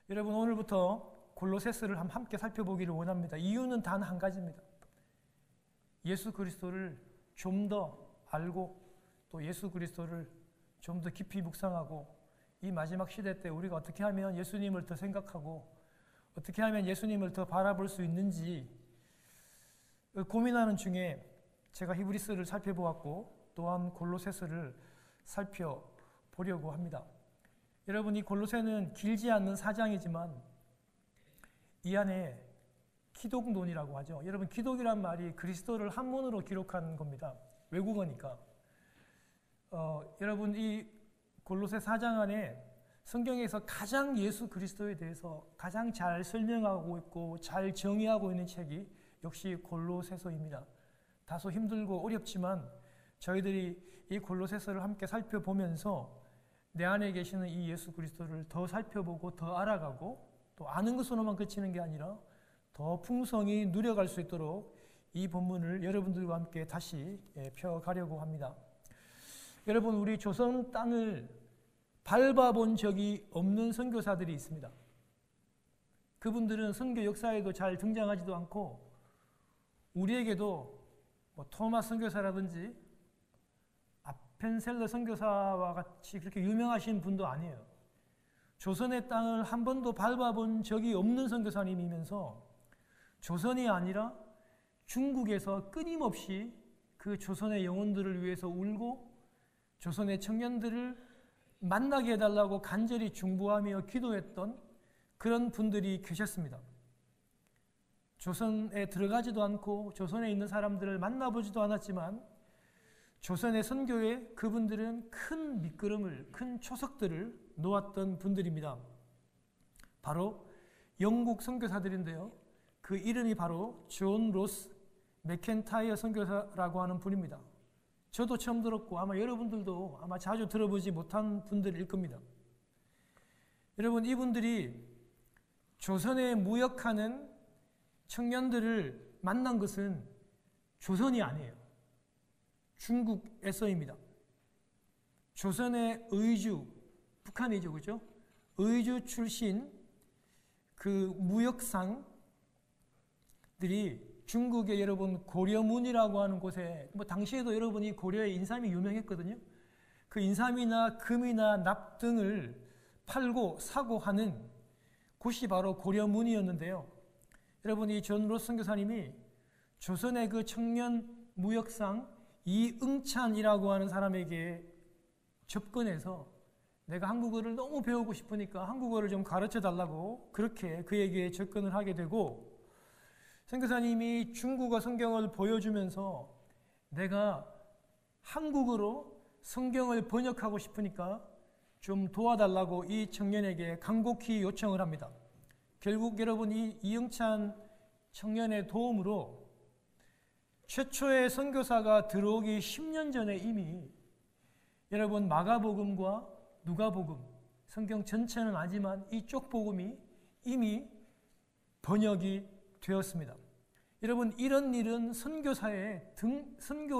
여러분, 오늘부터 골로새서를 함께 살펴보기를 원합니다. 이유는 단 한 가지입니다. 예수 그리스도를 좀 더 알고 또 예수 그리스도를 좀 더 깊이 묵상하고 이 마지막 시대 때 우리가 어떻게 하면 예수님을 더 생각하고 어떻게 하면 예수님을 더 바라볼 수 있는지 고민하는 중에 제가 히브리서를 살펴보았고 또한 골로새서를 살펴보려고 합니다. 여러분, 이 골로새는 길지 않는 4장이지만 이 안에 기독론이라고 하죠. 여러분, 기독이란 말이 그리스도를 한문으로 기록한 겁니다. 외국어니까. 여러분, 이 골로새 4장 안에 성경에서 가장 예수 그리스도에 대해서 가장 잘 설명하고 있고 잘 정의하고 있는 책이 역시 골로새서입니다. 다소 힘들고 어렵지만 저희들이 이 골로새서를 함께 살펴보면서 내 안에 계시는 이 예수 그리스도를 더 살펴보고 더 알아가고 또 아는 것으로만 그치는 게 아니라 더 풍성히 누려갈 수 있도록 이 본문을 여러분들과 함께 다시 펴가려고 합니다. 여러분, 우리 조선 땅을 밟아본 적이 없는 선교사들이 있습니다. 그분들은 선교 역사에도 잘 등장하지도 않고 우리에게도 토마스 선교사라든지 아펜셀러 선교사와 같이 그렇게 유명하신 분도 아니에요. 조선의 땅을 한 번도 밟아본 적이 없는 선교사님이면서 조선이 아니라 중국에서 끊임없이 그 조선의 영혼들을 위해서 울고 조선의 청년들을 만나게 해달라고 간절히 중보하며 기도했던 그런 분들이 계셨습니다. 조선에 들어가지도 않고 조선에 있는 사람들을 만나보지도 않았지만 조선의 선교에 그분들은 큰 밑거름을, 큰 초석들을 놓았던 분들입니다. 바로 영국 선교사들인데요. 그 이름이 바로 존 로스 맥켄타이어 선교사라고 하는 분입니다. 저도 처음 들었고 아마 여러분들도 아마 자주 들어보지 못한 분들일 겁니다. 여러분, 이분들이 조선에 무역하는 청년들을 만난 것은 조선이 아니에요. 중국에서입니다. 조선의 의주, 북한이죠, 그죠? 의주 출신 그 무역상들이 중국의 여러분 고려문이라고 하는 곳에 당시에도 여러분이 고려의 인삼이 유명했거든요. 그 인삼이나 금이나 납 등을 팔고 사고 하는 곳이 바로 고려문이었는데요. 여러분, 이 존 로스 선교사님이 조선의 그 청년 무역상 이응찬이라고 하는 사람에게 접근해서 내가 한국어를 너무 배우고 싶으니까 한국어를 좀 가르쳐 달라고 그렇게 그에게 접근을 하게 되고 선교사님이 중국어 성경을 보여주면서 내가 한국어로 성경을 번역하고 싶으니까 좀 도와달라고 이 청년에게 간곡히 요청을 합니다. 결국 여러분, 이 이응찬 청년의 도움으로 최초의 선교사가 들어오기 10년 전에 이미 여러분 마가복음과 누가복음, 성경 전체는 아니지만 이쪽 복음이 이미 번역이 되었습니다. 여러분, 이런 일은 선교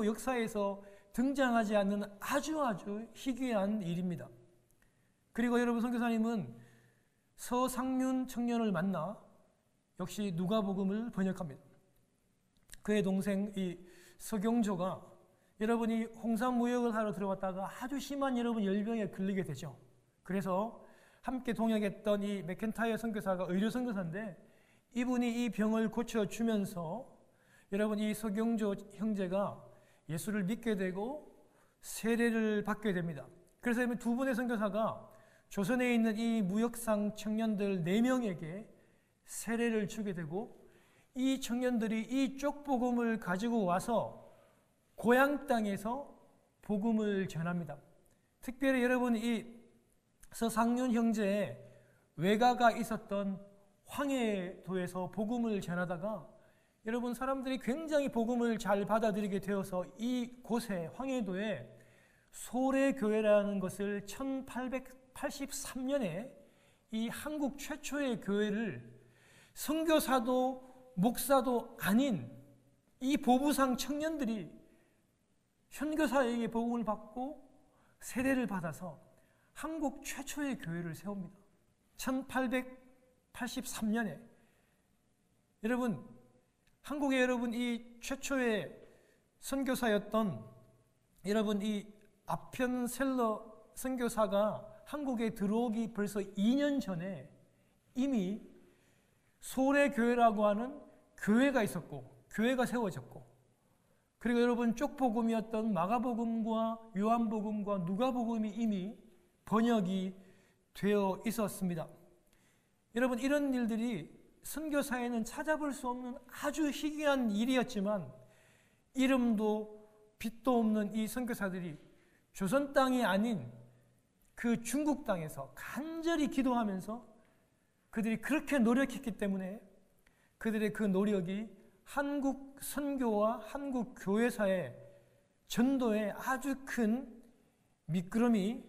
역사에서 등장하지 않는 아주 희귀한 일입니다. 그리고 여러분, 선교사님은 서상륜 청년을 만나 역시 누가복음을 번역합니다. 그의 동생 이 서경조가 여러분이 홍삼 무역을 하러 들어갔다가 아주 심한 여러분 열병에 걸리게 되죠. 그래서 함께 동역했던 이 맥켄타이어 선교사가 의료 선교사인데 이분이 이 병을 고쳐주면서 여러분 이 서경조 형제가 예수를 믿게 되고 세례를 받게 됩니다. 그래서 두 분의 선교사가 조선에 있는 이 무역상 청년들 4명에게 세례를 주게 되고 이 청년들이 이 쪽복음을 가지고 와서 고향 땅에서 복음을 전합니다. 특별히 여러분 이 서상륜 형제의 외가가 있었던 황해도에서 복음을 전하다가 여러분 사람들이 굉장히 복음을 잘 받아들이게 되어서 이곳에 황해도에 소래교회라는 것을 1883년에 이 한국 최초의 교회를 선교사도 목사도 아닌 이 보부상 청년들이 선교사에게 복음을 받고 세례를 받아서 한국 최초의 교회를 세웁니다. 83년에 여러분 한국의 여러분 이 최초의 선교사였던 여러분 이 아편셀러 선교사가 한국에 들어오기 벌써 2년 전에 이미 소래교회라고 하는 교회가 있었고 교회가 세워졌고 그리고 여러분 쪽복음이었던 마가복음과 요한복음과 누가복음이 이미 번역이 되어 있었습니다. 여러분 이런 일들이 선교사에는 찾아볼 수 없는 아주 희귀한 일이었지만 이름도 빛도 없는 이 선교사들이 조선 땅이 아닌 그 중국 땅에서 간절히 기도하면서 그들이 그렇게 노력했기 때문에 그들의 그 노력이 한국 선교와 한국 교회사의 전도에 아주 큰 미끄럼이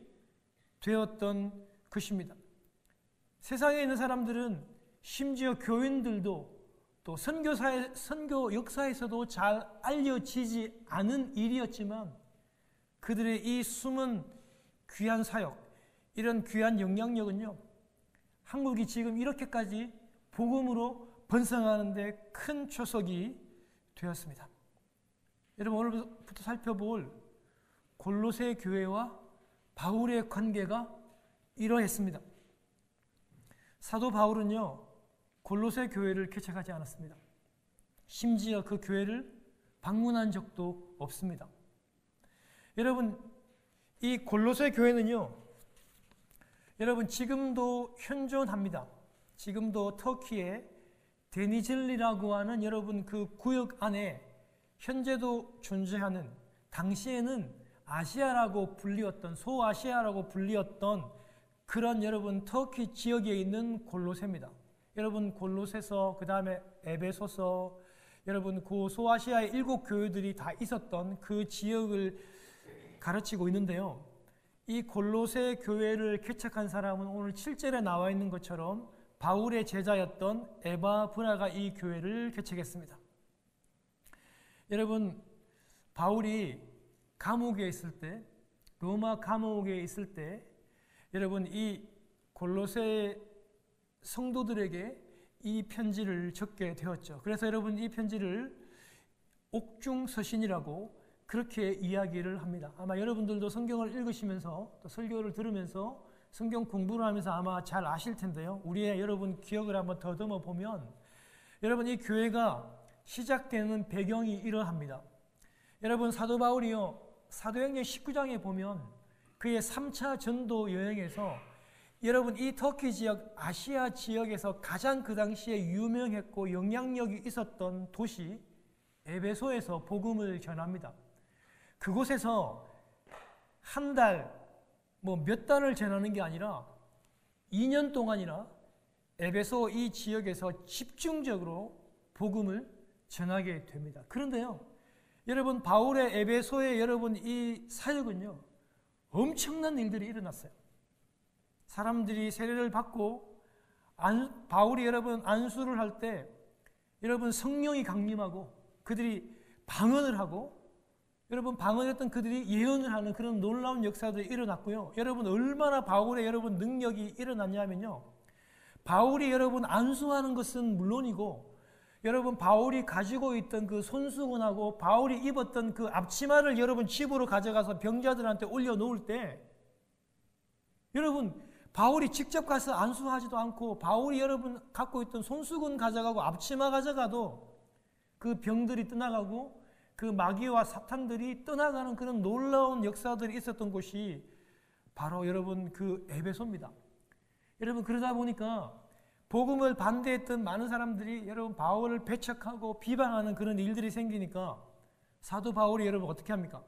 되었던 것입니다. 세상에 있는 사람들은 심지어 교인들도 또 선교 역사에서도 잘 알려지지 않은 일이었지만 그들의 이 숨은 귀한 사역, 이런 귀한 영향력은요, 한국이 지금 이렇게까지 복음으로 번성하는데 큰 초석이 되었습니다. 여러분 오늘부터 살펴볼 골로새 교회와 바울의 관계가 이러했습니다. 사도 바울은요 골로새 교회를 개척하지 않았습니다. 심지어 그 교회를 방문한 적도 없습니다. 여러분 이 골로새 교회는요 여러분 지금도 현존합니다. 지금도 터키의 데니즐리라고 하는 여러분 그 구역 안에 현재도 존재하는, 당시에는 아시아라고 불리었던, 소아시아라고 불리었던 그런 여러분 터키 지역에 있는 골로새입니다. 여러분 골로새서, 그 다음에 에베소서, 여러분 그 소아시아의 7 교회들이 다 있었던 그 지역을 가르치고 있는데요. 이 골로새 교회를 개척한 사람은 오늘 7절에 나와 있는 것처럼 바울의 제자였던 에바브라가 이 교회를 개척했습니다. 여러분 바울이 감옥에 있을 때, 로마 감옥에 있을 때 여러분 이 골로새 성도들에게 이 편지를 적게 되었죠. 그래서 여러분 이 편지를 옥중서신이라고 그렇게 이야기를 합니다. 아마 여러분들도 성경을 읽으시면서 또 설교를 들으면서 성경 공부를 하면서 아마 잘 아실 텐데요. 우리의 여러분 기억을 한번 더듬어 보면 여러분 이 교회가 시작되는 배경이 이러합니다. 여러분 사도 바울이요 사도행전 19장에 보면 그의 3차 전도 여행에서 여러분 이 터키 지역, 아시아 지역에서 가장 그 당시에 유명했고 영향력이 있었던 도시 에베소에서 복음을 전합니다. 그곳에서 한 달, 몇 달을 전하는 게 아니라 2년 동안이나 에베소 이 지역에서 집중적으로 복음을 전하게 됩니다. 그런데요, 여러분 바울의 에베소의 여러분 이 사역은요, 엄청난 일들이 일어났어요. 사람들이 세례를 받고 바울이 여러분 안수를 할 때 여러분 성령이 강림하고 그들이 방언을 하고 여러분 방언했던 그들이 예언을 하는 그런 놀라운 역사들이 일어났고요. 여러분 얼마나 바울의 여러분 능력이 일어났냐면요. 바울이 여러분 안수하는 것은 물론이고 여러분 바울이 가지고 있던 그 손수건하고 바울이 입었던 그 앞치마를 여러분 집으로 가져가서 병자들한테 올려놓을 때 여러분 바울이 직접 가서 안수하지도 않고 바울이 여러분 갖고 있던 손수건 가져가고 앞치마 가져가도 그 병들이 떠나가고 그 마귀와 사탄들이 떠나가는 그런 놀라운 역사들이 있었던 곳이 바로 여러분 그 에베소입니다. 여러분 그러다 보니까 복음을 반대했던 많은 사람들이 여러분 바울을 배척하고 비방하는 그런 일들이 생기니까 사도 바울이 여러분 어떻게 합니까?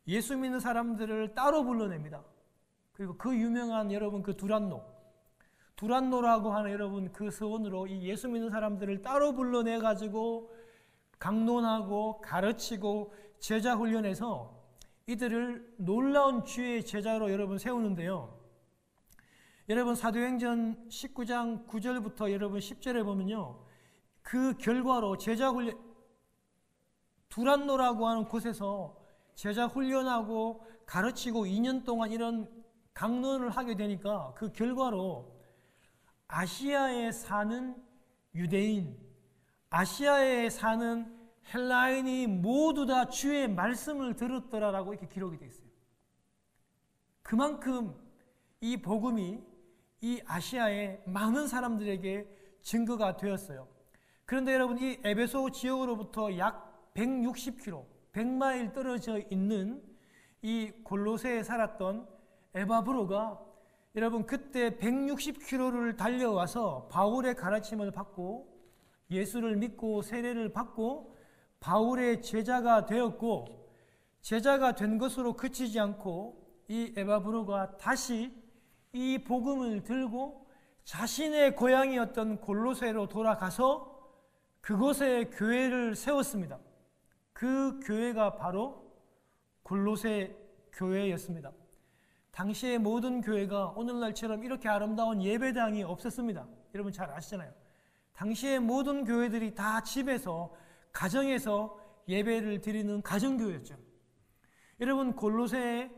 예수 믿는 사람들을 따로 불러냅니다. 그리고 그 유명한 여러분 그 두란노라고 하는 여러분 그 서원으로 이 예수 믿는 사람들을 따로 불러내 가지고 강론하고 가르치고 제자 훈련해서 이들을 놀라운 주의 제자로 여러분 세우는데요. 여러분 사도행전 19장 9절부터 여러분 10절에 보면요. 그 결과로 제자 훈련 두란노라고 하는 곳에서 제자 훈련하고 가르치고 2년 동안 이런 강론을 하게 되니까 그 결과로 아시아에 사는 유대인, 아시아에 사는 헬라인이 모두 다 주의 말씀을 들었더라라고 이렇게 기록이 되어 있어요. 그만큼 이 복음이 이 아시아의 많은 사람들에게 증거가 되었어요. 그런데 여러분, 이 에베소 지역으로부터 약 160km, 100마일 떨어져 있는 이 골로새에 살았던 에바브로가 여러분 그때 160km를 달려와서 바울의 가르침을 받고 예수를 믿고 세례를 받고 바울의 제자가 되었고, 제자가 된 것으로 그치지 않고 이 에바브로가 다시 이 복음을 들고 자신의 고향이었던 골로새로 돌아가서 그곳에 교회를 세웠습니다. 그 교회가 바로 골로새 교회였습니다. 당시의 모든 교회가 오늘날처럼 이렇게 아름다운 예배당이 없었습니다. 여러분 잘 아시잖아요. 당시의 모든 교회들이 다 집에서, 가정에서 예배를 드리는 가정교회였죠. 여러분, 골로새에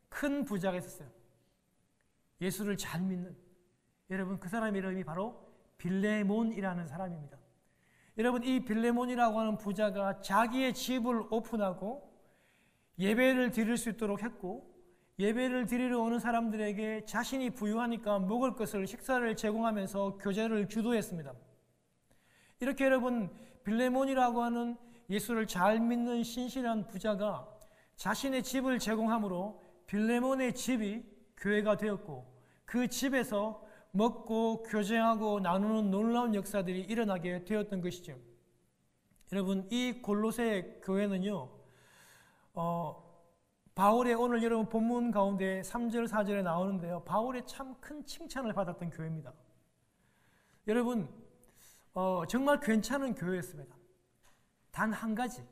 큰 부자가 있었어요. 예수를 잘 믿는. 여러분, 그 사람 이름이 바로 빌레몬이라는 사람입니다. 여러분, 이 빌레몬이라고 하는 부자가 자기의 집을 오픈하고 예배를 드릴 수 있도록 했고, 예배를 드리러 오는 사람들에게 자신이 부유하니까 먹을 것을, 식사를 제공하면서 교제를 주도했습니다. 이렇게 여러분, 빌레몬이라고 하는 예수를 잘 믿는 신실한 부자가 자신의 집을 제공함으로 빌레몬의 집이 교회가 되었고, 그 집에서 먹고 교제하고 나누는 놀라운 역사들이 일어나게 되었던 것이죠. 여러분, 이 골로새 교회는요, 바울의 오늘 여러분 본문 가운데 3절 4절에 나오는데요, 바울의 참 큰 칭찬을 받았던 교회입니다. 여러분, 정말 괜찮은 교회였습니다. 단 한 가지,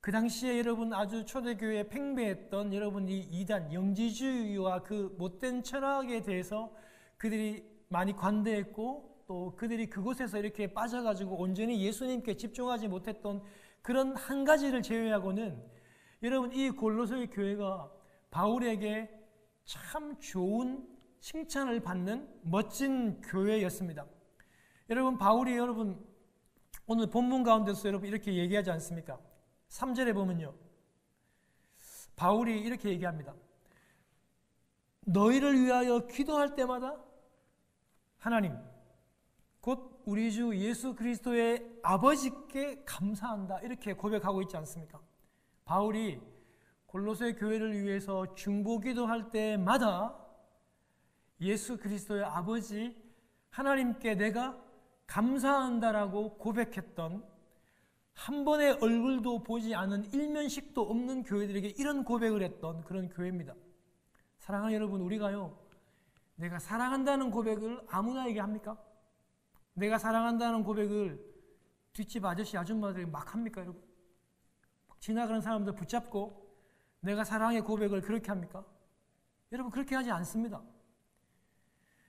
그 당시에 여러분 아주 초대교회에 팽배했던 여러분 이 이단, 영지주의와 그 못된 철학에 대해서 그들이 많이 관대했고, 또 그들이 그곳에서 이렇게 빠져가지고 온전히 예수님께 집중하지 못했던 그런 한 가지를 제외하고는 여러분 이 골로새 교회가 바울에게 참 좋은 칭찬을 받는 멋진 교회였습니다. 여러분, 바울이 여러분 오늘 본문 가운데서 여러분 이렇게 얘기하지 않습니까? 3절에 보면요, 바울이 이렇게 얘기합니다. 너희를 위하여 기도할 때마다 하나님, 곧 우리 주 예수 그리스도의 아버지께 감사한다, 이렇게 고백하고 있지 않습니까? 바울이 골로새 교회를 위해서 중보기도할 때마다 예수 그리스도의 아버지 하나님께 내가 감사한다라고 고백했던, 한 번의 얼굴도 보지 않은 일면식도 없는 교회들에게 이런 고백을 했던 그런 교회입니다. 사랑하는 여러분, 우리가요, 내가 사랑한다는 고백을 아무나에게 합니까? 내가 사랑한다는 고백을 뒷집 아저씨 아줌마들에게 막 합니까? 여러분, 지나가는 사람들 붙잡고 내가 사랑의 고백을 그렇게 합니까? 여러분, 그렇게 하지 않습니다.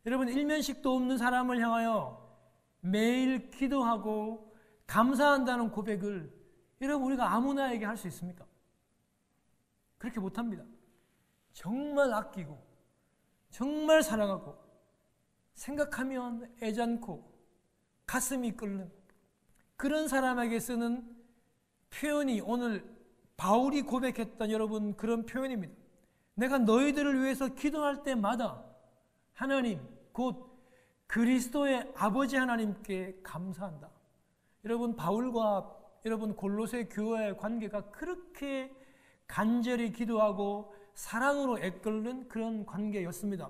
여러분, 일면식도 없는 사람을 향하여 매일 기도하고 감사한다는 고백을 여러분 우리가 아무나에게 할 수 있습니까? 그렇게 못합니다. 정말 아끼고 정말 사랑하고 생각하면 애잔고 가슴이 끓는 그런 사람에게 쓰는 표현이 오늘 바울이 고백했던 여러분 그런 표현입니다. 내가 너희들을 위해서 기도할 때마다 하나님, 곧 그리스도의 아버지 하나님께 감사한다. 여러분, 바울과 여러분 골로새 교회의 관계가 그렇게 간절히 기도하고 사랑으로 애끓는 그런 관계였습니다.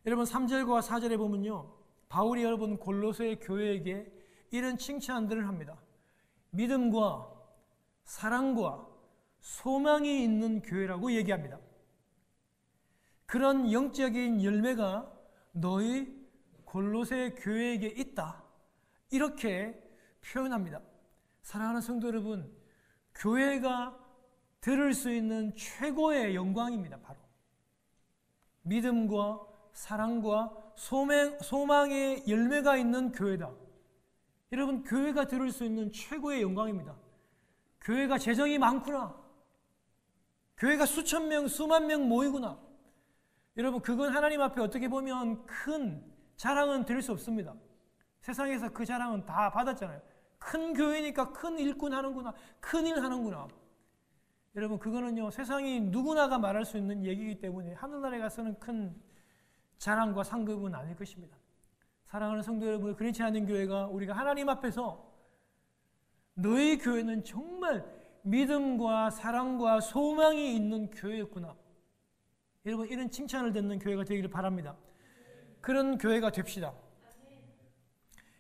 여러분, 3절과 4절에 보면요, 바울이 여러분 골로새 교회에게 이런 칭찬들을 합니다. 믿음과 사랑과 소망이 있는 교회라고 얘기합니다. 그런 영적인 열매가 너희 골로새 교회에게 있다, 이렇게 표현합니다. 사랑하는 성도 여러분, 교회가 들을 수 있는 최고의 영광입니다. 바로 믿음과 사랑과 소망의 열매가 있는 교회다. 여러분, 교회가 들을 수 있는 최고의 영광입니다. 교회가 재정이 많구나, 교회가 수천 명 수만 명 모이구나, 여러분, 그건 하나님 앞에 어떻게 보면 큰 자랑은 될 수 없습니다. 세상에서 그 자랑은 다 받았잖아요. 큰 교회니까 큰 일꾼 하는구나, 큰 일 하는구나. 여러분, 그거는요, 세상이 누구나가 말할 수 있는 얘기이기 때문에 하늘나라에 가서는 큰 자랑과 상급은 아닐 것입니다. 사랑하는 성도 여러분, 그렇지 않은 교회가 우리가 하나님 앞에서 너희 교회는 정말 믿음과 사랑과 소망이 있는 교회였구나, 여러분, 이런 칭찬을 듣는 교회가 되기를 바랍니다. 그런 교회가 됩시다.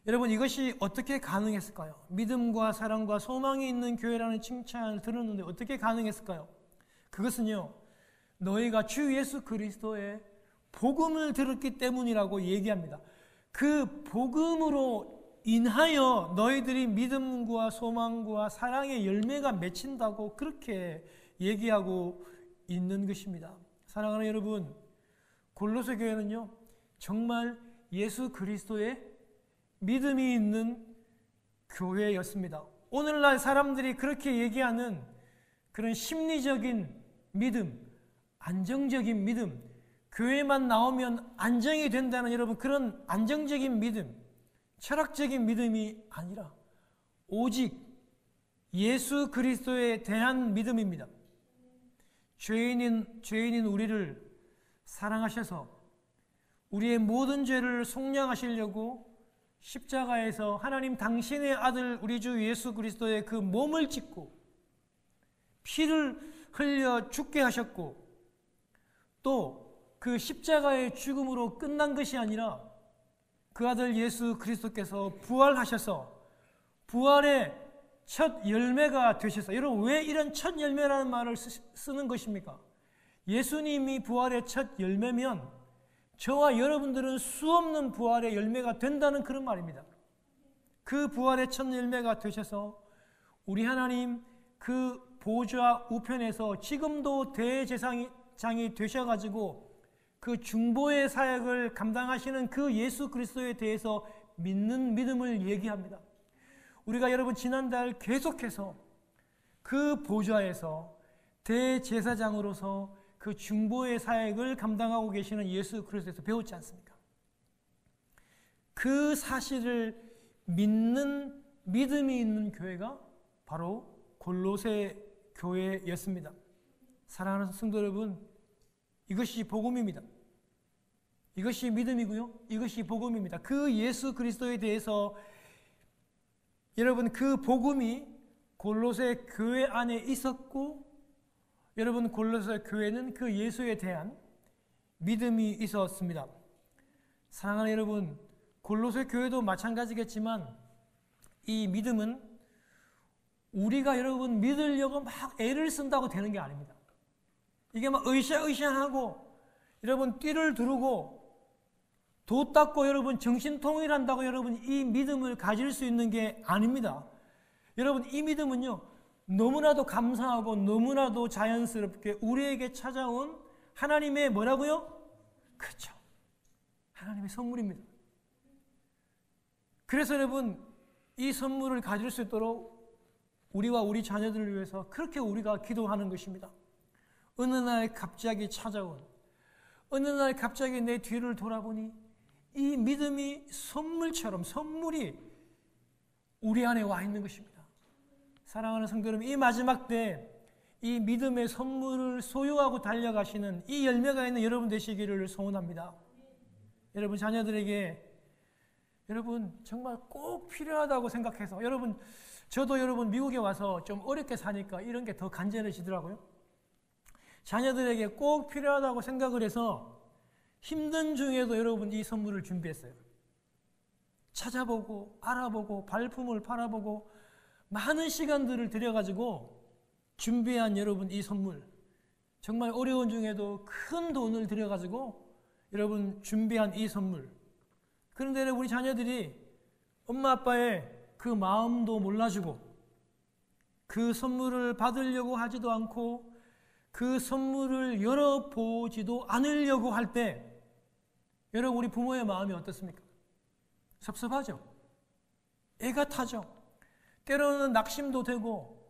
여러분, 이것이 어떻게 가능했을까요? 믿음과 사랑과 소망이 있는 교회라는 칭찬을 들었는데 어떻게 가능했을까요? 그것은요, 너희가 주 예수 그리스도의 복음을 들었기 때문이라고 얘기합니다. 그 복음으로 인하여 너희들이 믿음과 소망과 사랑의 열매가 맺힌다고 그렇게 얘기하고 있는 것입니다. 사랑하는 여러분, 골로새 교회는요, 정말 예수 그리스도의 믿음이 있는 교회였습니다. 오늘날 사람들이 그렇게 얘기하는 그런 심리적인 믿음, 안정적인 믿음, 교회만 나오면 안정이 된다는 여러분 그런 안정적인 믿음, 철학적인 믿음이 아니라 오직 예수 그리스도에 대한 믿음입니다. 죄인인 우리를 사랑하셔서 우리의 모든 죄를 속량하시려고 십자가에서 하나님 당신의 아들 우리 주 예수 그리스도의 그 몸을 찢고 피를 흘려 죽게 하셨고, 또 그 십자가의 죽음으로 끝난 것이 아니라 그 아들 예수 그리스도께서 부활하셔서 부활의 첫 열매가 되셔서, 여러분 왜 이런 첫 열매라는 말을 쓰는 것입니까? 예수님이 부활의 첫 열매면 저와 여러분들은 수없는 부활의 열매가 된다는 그런 말입니다. 그 부활의 첫 열매가 되셔서 우리 하나님 그 보좌 우편에서 지금도 대제사장이 되셔가지고 그 중보의 사역을 감당하시는 그 예수 그리스도에 대해서 믿는 믿음을 얘기합니다. 우리가 여러분 지난달 계속해서 그 보좌에서 대제사장으로서 그 중보의 사역을 감당하고 계시는 예수 그리스도에서 배웠지 않습니까? 그 사실을 믿는 믿음이 있는 교회가 바로 골로새 교회였습니다. 사랑하는 성도 여러분, 이것이 복음입니다. 이것이 믿음이고요, 이것이 복음입니다. 그 예수 그리스도에 대해서 여러분 그 복음이 골로새 교회 안에 있었고, 여러분 골로새 교회는 그 예수에 대한 믿음이 있었습니다. 사랑하는 여러분, 골로새 교회도 마찬가지겠지만 이 믿음은 우리가 여러분 믿으려고 막 애를 쓴다고 되는 게 아닙니다. 이게 막 으쌰으쌰하고 여러분 띠를 두르고 도 닦고 여러분 정신통일한다고 여러분 이 믿음을 가질 수 있는 게 아닙니다. 여러분 이 믿음은요, 너무나도 감사하고 너무나도 자연스럽게 우리에게 찾아온 하나님의 뭐라고요? 그렇죠, 하나님의 선물입니다. 그래서 여러분 이 선물을 가질 수 있도록 우리와 우리 자녀들을 위해서 그렇게 우리가 기도하는 것입니다. 어느 날 갑자기 찾아온, 어느 날 갑자기 내 뒤를 돌아보니 이 믿음이 선물처럼, 선물이 우리 안에 와 있는 것입니다. 사랑하는 성도 여러분, 이 마지막 때 이 믿음의 선물을 소유하고 달려가시는 이 열매가 있는 여러분 되시기를 소원합니다. 여러분 자녀들에게 여러분 정말 꼭 필요하다고 생각해서, 여러분 저도 여러분 미국에 와서 좀 어렵게 사니까 이런 게 더 간절해지더라고요. 자녀들에게 꼭 필요하다고 생각을 해서 힘든 중에도 여러분 이 선물을 준비했어요. 찾아보고 알아보고 발품을 팔아보고 많은 시간들을 들여가지고 준비한 여러분 이 선물, 정말 어려운 중에도 큰 돈을 들여가지고 여러분 준비한 이 선물. 그런데 우리 자녀들이 엄마 아빠의 그 마음도 몰라주고 그 선물을 받으려고 하지도 않고 그 선물을 열어보지도 않으려고 할 때 여러분 우리 부모의 마음이 어떻습니까? 섭섭하죠? 애가 타죠? 때로는 낙심도 되고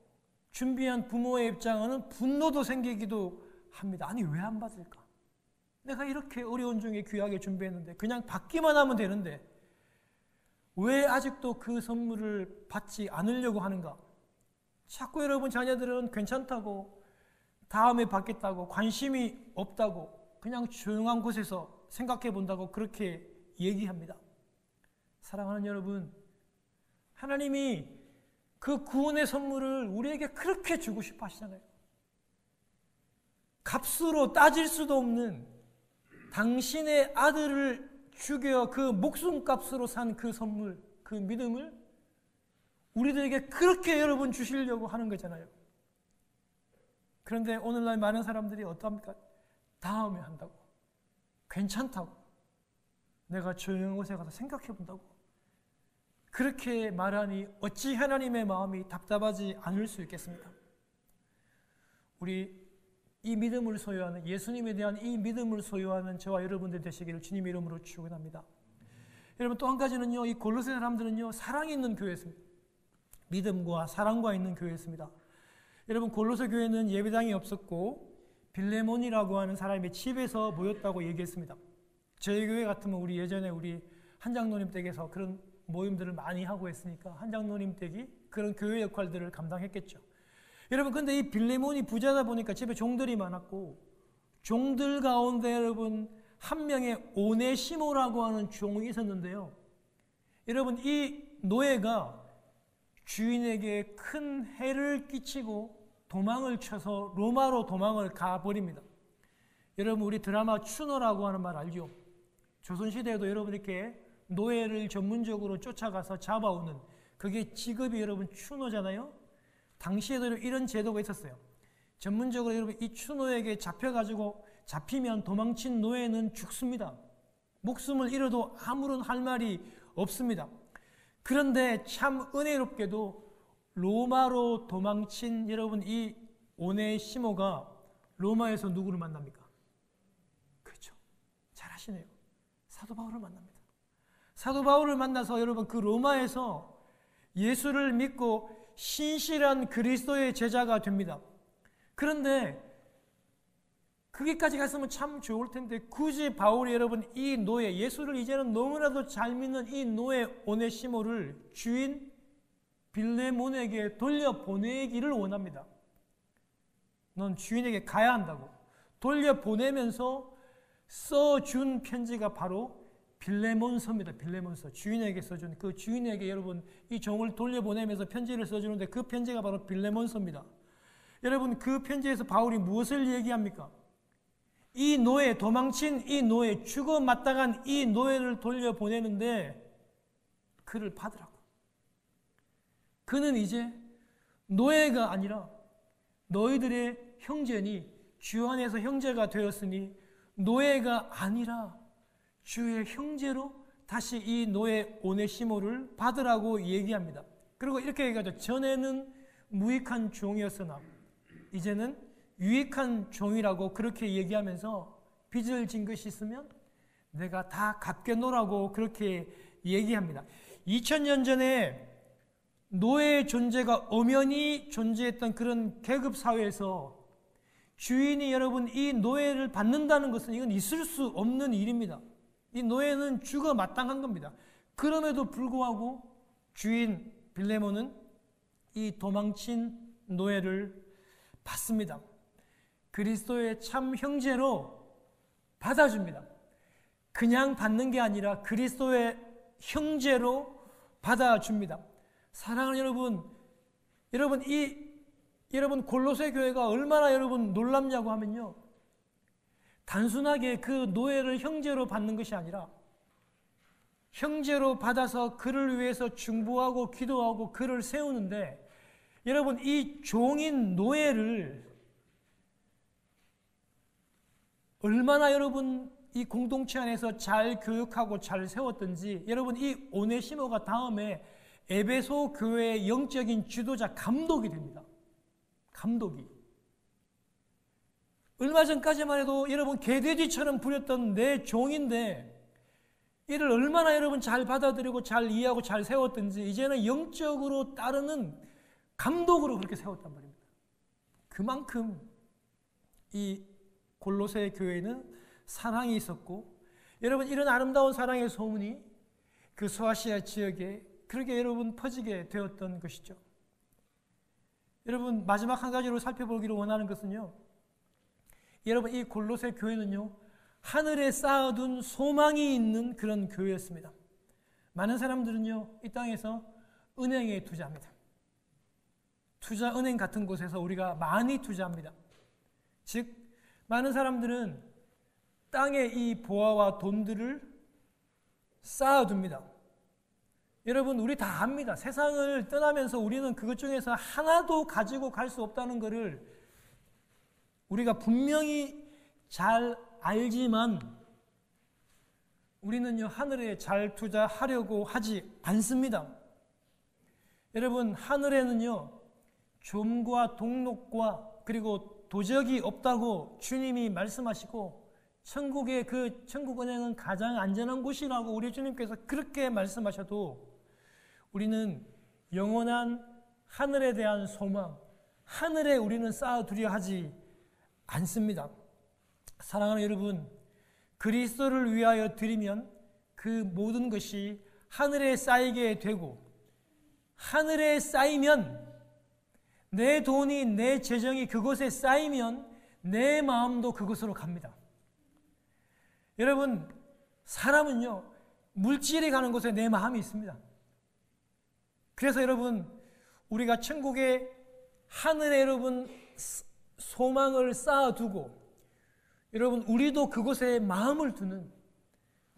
준비한 부모의 입장에는 분노도 생기기도 합니다. 아니 왜 안 받을까? 내가 이렇게 어려운 중에 귀하게 준비했는데 그냥 받기만 하면 되는데 왜 아직도 그 선물을 받지 않으려고 하는가? 자꾸 여러분 자녀들은 괜찮다고, 다음에 받겠다고, 관심이 없다고, 그냥 조용한 곳에서 생각해 본다고 그렇게 얘기합니다. 사랑하는 여러분, 하나님이 그 구원의 선물을 우리에게 그렇게 주고 싶어 하시잖아요. 값으로 따질 수도 없는 당신의 아들을 죽여 그 목숨값으로 산 그 선물, 그 믿음을 우리들에게 그렇게 여러분 주시려고 하는 거잖아요. 그런데 오늘날 많은 사람들이 어떠합니까? 다음에 한다고, 괜찮다고, 내가 조용한 곳에 가서 생각해 본다고 그렇게 말하니 어찌 하나님의 마음이 답답하지 않을 수 있겠습니까? 우리 이 믿음을 소유하는, 예수님에 대한 이 믿음을 소유하는 저와 여러분들 되시기를 주님의 이름으로 축원합니다. 여러분, 또 한 가지는요, 이 골로새 사람들은요, 사랑이 있는 교회였습니다. 믿음과 사랑과 있는 교회였습니다. 여러분, 골로새 교회는 예배당이 없었고 빌레몬이라고 하는 사람의 집에서 모였다고 얘기했습니다. 저희 교회 같으면 우리 예전에 우리 한장로님 댁에서 그런 모임들을 많이 하고 했으니까 한장로님 댁이 그런 교회 역할들을 감당했겠죠. 여러분, 근데 이 빌레몬이 부자다 보니까 집에 종들이 많았고, 종들 가운데 여러분 한 명의 오네시모라고 하는 종이 있었는데요. 여러분, 이 노예가 주인에게 큰 해를 끼치고 도망을 쳐서 로마로 도망을 가버립니다. 여러분, 우리 드라마 추노라고 하는 말 알죠? 조선시대에도 여러분 이렇게 노예를 전문적으로 쫓아가서 잡아오는, 그게 직업이 여러분 추노잖아요. 당시에도 이런 제도가 있었어요. 전문적으로 여러분 이 추노에게 잡히면 도망친 노예는 죽습니다. 목숨을 잃어도 아무런 할 말이 없습니다. 그런데 참 은혜롭게도 로마로 도망친 여러분 이 오네시모가 로마에서 누구를 만납니까? 그렇죠. 잘 아시네요. 사도 바울을 만납니다. 사도 바울을 만나서 여러분 그 로마에서 예수를 믿고 신실한 그리스도의 제자가 됩니다. 그런데 거기까지 갔으면 참 좋을 텐데 굳이 바울이 여러분 이 노예, 예수를 이제는 너무나도 잘 믿는 이 노예 오네시모를 주인 빌레몬에게 돌려보내기를 원합니다. 넌 주인에게 가야 한다고 돌려보내면서 써준 편지가 바로 빌레몬서입니다. 빌레몬서. 주인에게 써준, 그 주인에게 여러분 이 종을 돌려보내면서 편지를 써주는데 그 편지가 바로 빌레몬서입니다. 여러분, 그 편지에서 바울이 무엇을 얘기합니까? 이 노예, 도망친 이 노예, 죽어 마땅한 이 노예를 돌려보내는데 그를 받으라고. 그는 이제 노예가 아니라 너희들의 형제니, 주 안에서 형제가 되었으니 노예가 아니라 주의 형제로 다시 이 노예 오네시모를 받으라고 얘기합니다. 그리고 이렇게 얘기하죠. 전에는 무익한 종이었으나 이제는 유익한 종이라고 그렇게 얘기하면서 빚을 진 것이 있으면 내가 다 갚게 놓으라고 그렇게 얘기합니다. 2000년 전에 노예의 존재가 엄연히 존재했던 그런 계급 사회에서 주인이 여러분 이 노예를 받는다는 것은 이건 있을 수 없는 일입니다. 이 노예는 죽어 마땅한 겁니다. 그럼에도 불구하고 주인 빌레몬은 이 도망친 노예를 받습니다. 그리스도의 참 형제로 받아줍니다. 그냥 받는 게 아니라 그리스도의 형제로 받아줍니다. 사랑하는 여러분 골로새 교회가 얼마나 여러분 놀랍냐고 하면요, 단순하게 그 노예를 형제로 받는 것이 아니라 형제로 받아서 그를 위해서 중보하고 기도하고 그를 세우는데, 여러분 이 종인 노예를 얼마나 여러분 이 공동체 안에서 잘 교육하고 잘 세웠던지, 여러분 이 오네시모가 다음에 에베소 교회의 영적인 지도자 감독이 됩니다. 감독이. 얼마 전까지만 해도 여러분 개돼지처럼 부렸던 내 종인데 이를 얼마나 여러분 잘 받아들이고 잘 이해하고 잘 세웠던지 이제는 영적으로 따르는 감독으로 그렇게 세웠단 말입니다. 그만큼 이 골로새 교회는 사랑이 있었고, 여러분 이런 아름다운 사랑의 소문이 그 소아시아 지역에 그렇게 여러분 퍼지게 되었던 것이죠. 여러분 마지막 한 가지로 살펴보기를 원하는 것은요, 여러분 이 골로새 교회는요 하늘에 쌓아둔 소망이 있는 그런 교회였습니다. 많은 사람들은요 이 땅에서 은행에 투자합니다. 투자은행 같은 곳에서 우리가 많이 투자합니다. 즉 많은 사람들은 땅에 이 보화와 돈들을 쌓아둡니다. 여러분 우리 다 압니다. 세상을 떠나면서 우리는 그것 중에서 하나도 가지고 갈 수 없다는 것을 우리가 분명히 잘 알지만 우리는요 하늘에 잘 투자하려고 하지 않습니다. 여러분 하늘에는요 좀과 동록과 그리고 도적이 없다고 주님이 말씀하시고, 천국의 그 천국은행은 가장 안전한 곳이라고 우리 주님께서 그렇게 말씀하셔도 우리는 영원한 하늘에 대한 소망, 하늘에 우리는 쌓아두려 하지 않습니다. 사랑하는 여러분, 그리스도를 위하여 드리면 그 모든 것이 하늘에 쌓이게 되고, 하늘에 쌓이면 내 돈이, 내 재정이 그곳에 쌓이면 내 마음도 그곳으로 갑니다. 여러분, 사람은요 물질이 가는 곳에 내 마음이 있습니다. 그래서 여러분 우리가 천국의 하늘에 여러분 소망을 쌓아두고, 여러분 우리도 그곳에 마음을 두는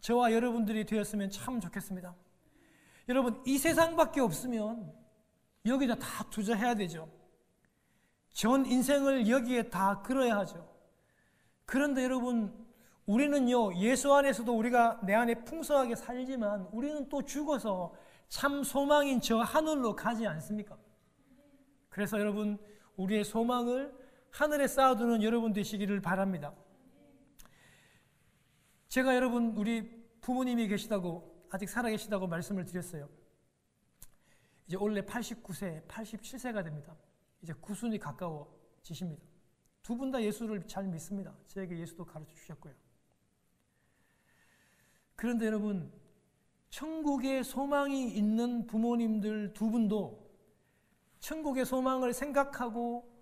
저와 여러분들이 되었으면 참 좋겠습니다. 여러분 이 세상밖에 없으면 여기다 다 투자해야 되죠. 전 인생을 여기에 다 걸어야 하죠. 그런데 여러분 우리는요 예수 안에서도 우리가 내 안에 풍성하게 살지만 우리는 또 죽어서 참 소망인 저 하늘로 가지 않습니까? 그래서 여러분 우리의 소망을 하늘에 쌓아두는 여러분 되시기를 바랍니다. 제가 여러분 우리 부모님이 계시다고, 아직 살아계시다고 말씀을 드렸어요. 이제 원래 89세, 87세가 됩니다. 이제 구순이 가까워지십니다. 두 분 다 예수를 잘 믿습니다. 저에게 예수도 가르쳐 주셨고요. 그런데 여러분 천국의 소망이 있는 부모님들 두 분도 천국의 소망을 생각하고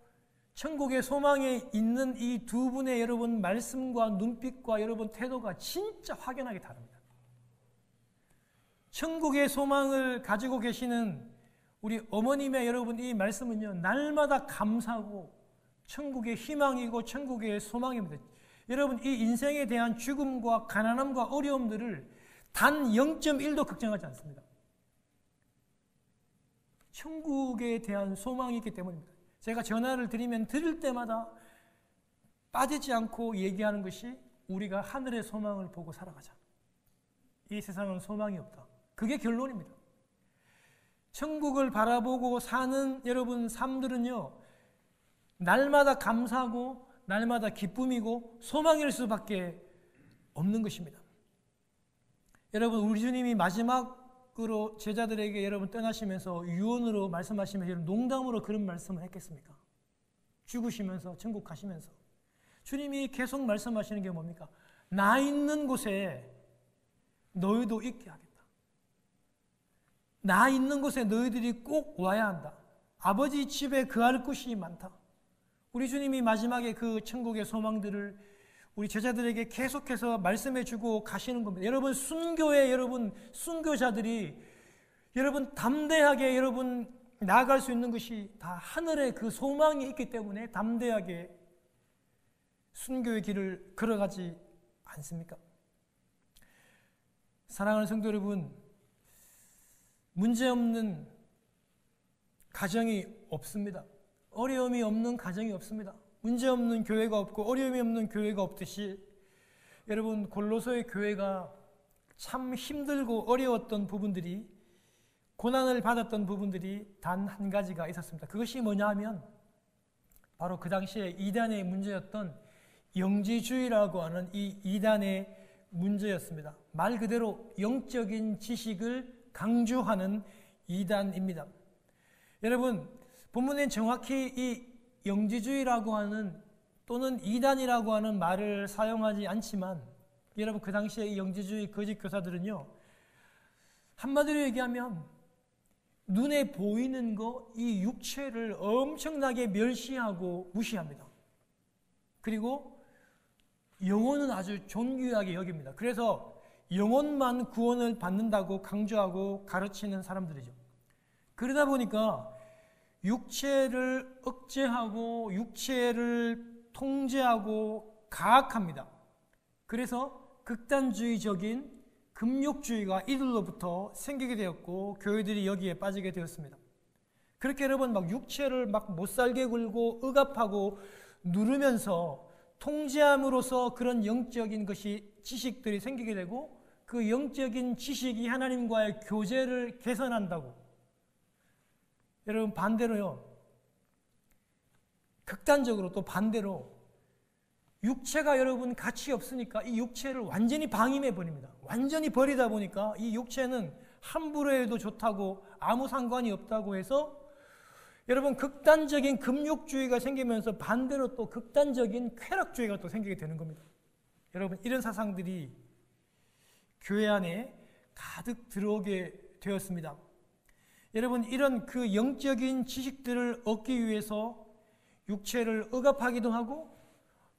천국의 소망에 있는 이 두 분의 여러분 말씀과 눈빛과 여러분 태도가 진짜 확연하게 다릅니다. 천국의 소망을 가지고 계시는 우리 어머님의 여러분 이 말씀은요 날마다 감사하고 천국의 희망이고 천국의 소망입니다. 여러분 이 인생에 대한 죽음과 가난함과 어려움들을 단 0.1도 걱정하지 않습니다. 천국에 대한 소망이 있기 때문입니다. 제가 전화를 드리면 들을 때마다 빠지지 않고 얘기하는 것이 우리가 하늘의 소망을 보고 살아가자. 이 세상은 소망이 없다. 그게 결론입니다. 천국을 바라보고 사는 여러분 삶들은요 날마다 감사하고 날마다 기쁨이고 소망일 수밖에 없는 것입니다. 여러분 우리 주님이 마지막으로 제자들에게 여러분 떠나시면서 유언으로 말씀하시면서 농담으로 그런 말씀을 했겠습니까? 죽으시면서 천국 가시면서 주님이 계속 말씀하시는 게 뭡니까? 나 있는 곳에 너희도 있게 하겠다. 나 있는 곳에 너희들이 꼭 와야 한다. 아버지 집에 거할 곳이 많다. 우리 주님이 마지막에 그 천국의 소망들을 우리 제자들에게 계속해서 말씀해 주고 가시는 겁니다. 여러분 순교의 여러분 순교자들이 여러분 담대하게 여러분 나아갈 수 있는 것이 다 하늘에 그 소망이 있기 때문에 담대하게 순교의 길을 걸어가지 않습니까? 사랑하는 성도 여러분, 문제없는 가정이 없습니다. 어려움이 없는 가정이 없습니다. 문제없는 교회가 없고 어려움이 없는 교회가 없듯이 여러분 골로새의 교회가 참 힘들고 어려웠던 부분들이, 고난을 받았던 부분들이 단 한 가지가 있었습니다. 그것이 뭐냐 하면 바로 그 당시에 이단의 문제였던 영지주의라고 하는 이 이단의 문제였습니다. 말 그대로 영적인 지식을 강조하는 이단입니다. 여러분 본문엔 정확히 이 영지주의라고 하는 또는 이단이라고 하는 말을 사용하지 않지만 여러분 그 당시에 이 영지주의 거짓 교사들은요, 한마디로 얘기하면 눈에 보이는 거, 이 육체를 엄청나게 멸시하고 무시합니다. 그리고 영혼은 아주 존귀하게 여깁니다. 그래서 영혼만 구원을 받는다고 강조하고 가르치는 사람들이죠. 그러다 보니까 육체를 억제하고 육체를 통제하고 가학합니다. 그래서 극단주의적인 금욕주의가 이들로부터 생기게 되었고 교회들이 여기에 빠지게 되었습니다. 그렇게 여러분 막 육체를 막 못살게 굴고 억압하고 누르면서 통제함으로써 그런 영적인 것이 지식들이 생기게 되고 그 영적인 지식이 하나님과의 교제를 개선한다고. 여러분 반대로요, 극단적으로 또 반대로 육체가 여러분 가치 없으니까 이 육체를 완전히 방임해 버립니다. 완전히 버리다 보니까 이 육체는 함부로 해도 좋다고 아무 상관이 없다고 해서 여러분 극단적인 금욕주의가 생기면서 반대로 또 극단적인 쾌락주의가 또 생기게 되는 겁니다. 여러분 이런 사상들이 교회 안에 가득 들어오게 되었습니다. 여러분 이런 그 영적인 지식들을 얻기 위해서 육체를 억압하기도 하고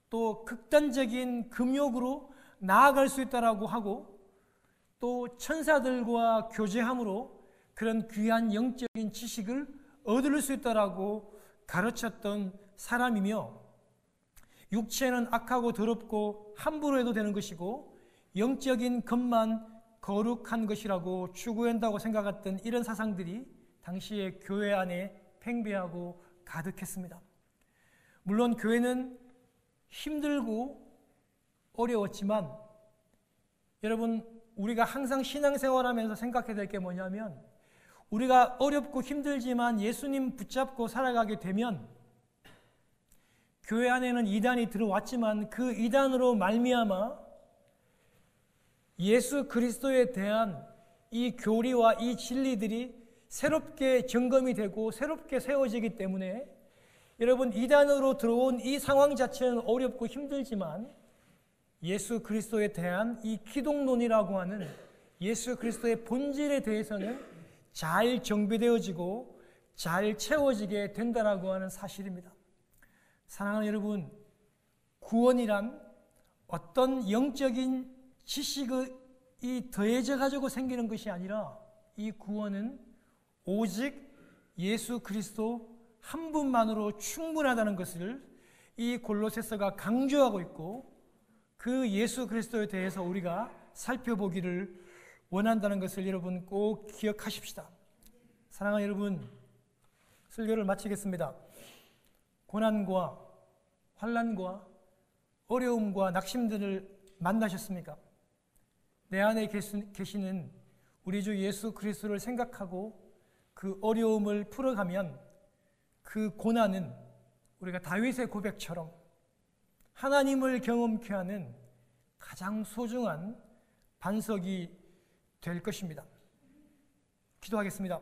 또 극단적인 금욕으로 나아갈 수 있다라고 하고 또 천사들과 교제함으로 그런 귀한 영적인 지식을 얻을 수 있다라고 가르쳤던 사람이며 육체는 악하고 더럽고 함부로 해도 되는 것이고 영적인 것만 거룩한 것이라고 추구한다고 생각했던 이런 사상들이 당시에 교회 안에 팽배하고 가득했습니다. 물론 교회는 힘들고 어려웠지만 여러분 우리가 항상 신앙생활하면서 생각해야 될 게 뭐냐면 우리가 어렵고 힘들지만 예수님 붙잡고 살아가게 되면 교회 안에는 이단이 들어왔지만 그 이단으로 말미암아 예수 그리스도에 대한 이 교리와 이 진리들이 새롭게 점검이 되고 새롭게 세워지기 때문에 여러분 이단으로 들어온 이 상황 자체는 어렵고 힘들지만 예수 그리스도에 대한 이 기독론이라고 하는 예수 그리스도의 본질에 대해서는 잘 정비되어지고 잘 채워지게 된다라고 하는 사실입니다. 사랑하는 여러분, 구원이란 어떤 영적인 지식이 더해져 가지고 생기는 것이 아니라 이 구원은 오직 예수 그리스도 한 분만으로 충분하다는 것을 이 골로새서가 강조하고 있고 그 예수 그리스도에 대해서 우리가 살펴보기를 원한다는 것을 여러분 꼭 기억하십시다. 사랑하는 여러분, 설교를 마치겠습니다. 고난과 환난과 어려움과 낙심들을 만나셨습니까? 내 안에 계시는 우리 주 예수 그리스도를 생각하고 그 어려움을 풀어가면 그 고난은 우리가 다윗의 고백처럼 하나님을 경험케 하는 가장 소중한 반석이 될 것입니다. 기도하겠습니다.